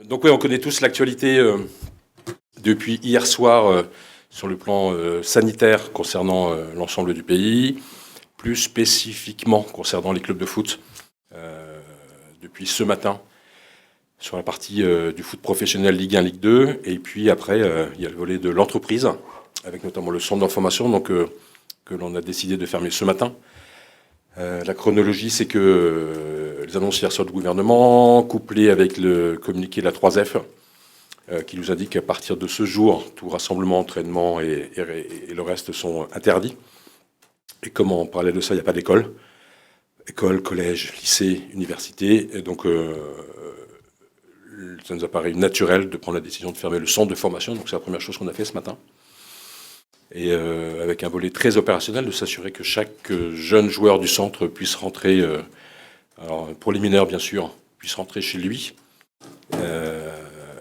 Donc oui, on connaît tous l'actualité depuis hier soir sur le plan sanitaire concernant l'ensemble du pays, plus spécifiquement concernant les clubs de foot depuis ce matin sur la partie du foot professionnel Ligue 1, Ligue 2, et puis après il y a le volet de l'entreprise avec notamment le centre d'information que l'on a décidé de fermer ce matin. La chronologie, c'est que les annonces hier soir du gouvernement, couplées avec le communiqué de la 3F, qui nous indique qu'à partir de ce jour, tout rassemblement, entraînement et le reste sont interdits. Et comme on parlait de ça, il n'y a pas d'école. École, collège, lycée, université. Et donc, ça nous apparaît naturel de prendre la décision de fermer le centre de formation. Donc, c'est la première chose qu'on a fait ce matin. Et avec un volet très opérationnel, de s'assurer que chaque jeune joueur du centre puisse rentrer, alors pour les mineurs bien sûr, puisse rentrer chez lui,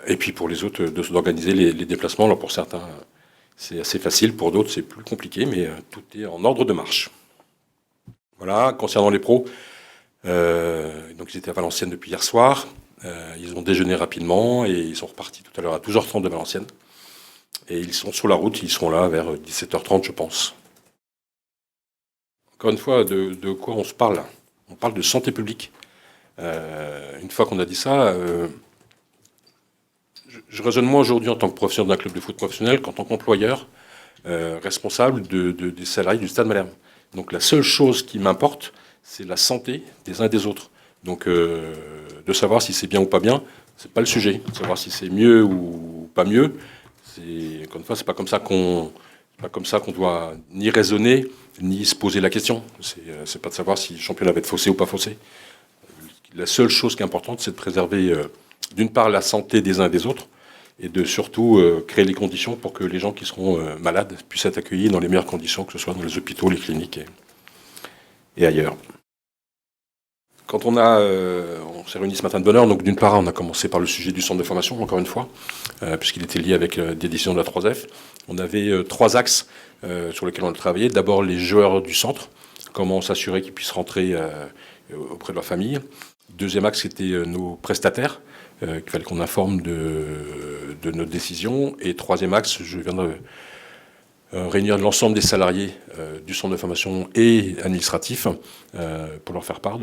et puis pour les autres d'organiser les déplacements. Alors pour certains c'est assez facile, pour d'autres c'est plus compliqué, mais tout est en ordre de marche. Voilà, concernant les pros, donc ils étaient à Valenciennes depuis hier soir, ils ont déjeuné rapidement et ils sont repartis tout à l'heure à 12h30 de Valenciennes. Et ils sont sur la route, ils seront là vers 17h30, je pense. Encore une fois, de quoi on se parle là? On parle de santé publique. Une fois qu'on a dit ça, je raisonne moi aujourd'hui en tant que professeur d'un club de foot professionnel qu'en tant qu'employeur responsable des salariés du Stade Malherbe. Donc la seule chose qui m'importe, c'est la santé des uns et des autres. Donc de savoir si c'est bien ou pas bien, c'est pas le sujet. De savoir si c'est mieux ou pas mieux. Encore une fois, c'est pas comme ça qu'on doit ni raisonner, ni se poser la question. C'est pas de savoir si le championnat va être faussé ou pas faussé. La seule chose qui est importante, c'est de préserver, d'une part, la santé des uns et des autres, et de surtout créer les conditions pour que les gens qui seront malades puissent être accueillis dans les meilleures conditions, que ce soit dans les hôpitaux, les cliniques et ailleurs. Quand on s'est réunis ce matin de bonne heure, donc d'une part, on a commencé par le sujet du centre de formation, encore une fois, puisqu'il était lié avec des décisions de la 3F. On avait 3 axes sur lesquels on a travaillé. D'abord, les joueurs du centre, comment s'assurer qu'ils puissent rentrer auprès de leur famille. Deuxième axe, c'était nos prestataires, qu'il fallait qu'on informe de nos décisions. Et troisième axe, je viens de réunir l'ensemble des salariés du centre de formation et administratif pour leur faire part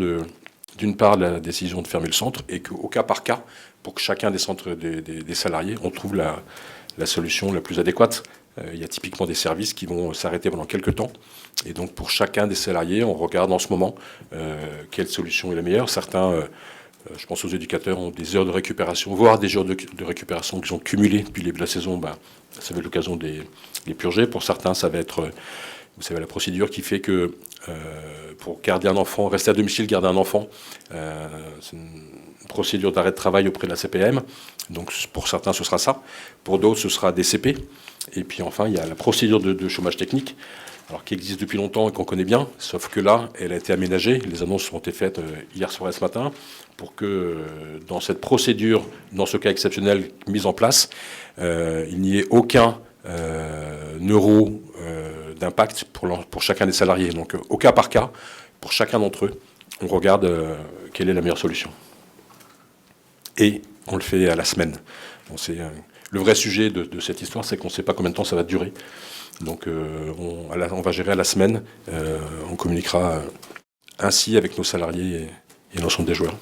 d'une part la décision de fermer le centre et qu'au cas par cas, pour que chacun des centres des salariés, on trouve la solution la plus adéquate. Il y a typiquement des services qui vont s'arrêter pendant quelques temps. Et donc pour chacun des salariés, on regarde en ce moment quelle solution est la meilleure. Certains, je pense aux éducateurs, ont des heures de récupération, voire des jours de récupération qu'ils ont cumulés depuis le début de la saison. Ça va être l'occasion de les purger. Pour certains, ça va être, vous savez, la procédure qui fait que pour garder un enfant, rester à domicile, garder un enfant, c'est une procédure d'arrêt de travail auprès de la CPM. Donc pour certains, ce sera ça. Pour d'autres, ce sera des CP. Et puis enfin, il y a la procédure de chômage technique, alors qui existe depuis longtemps et qu'on connaît bien, sauf que là, elle a été aménagée. Les annonces ont été faites hier soir et ce matin pour que dans cette procédure, dans ce cas exceptionnel mise en place, il n'y ait aucun euro d'impact pour chacun des salariés. Donc au cas par cas, pour chacun d'entre eux, on regarde quelle est la meilleure solution. Et on le fait à la semaine. Bon, le vrai sujet de cette histoire, c'est qu'on ne sait pas combien de temps ça va durer. Donc on va gérer à la semaine. On communiquera ainsi avec nos salariés et l'ensemble des joueurs.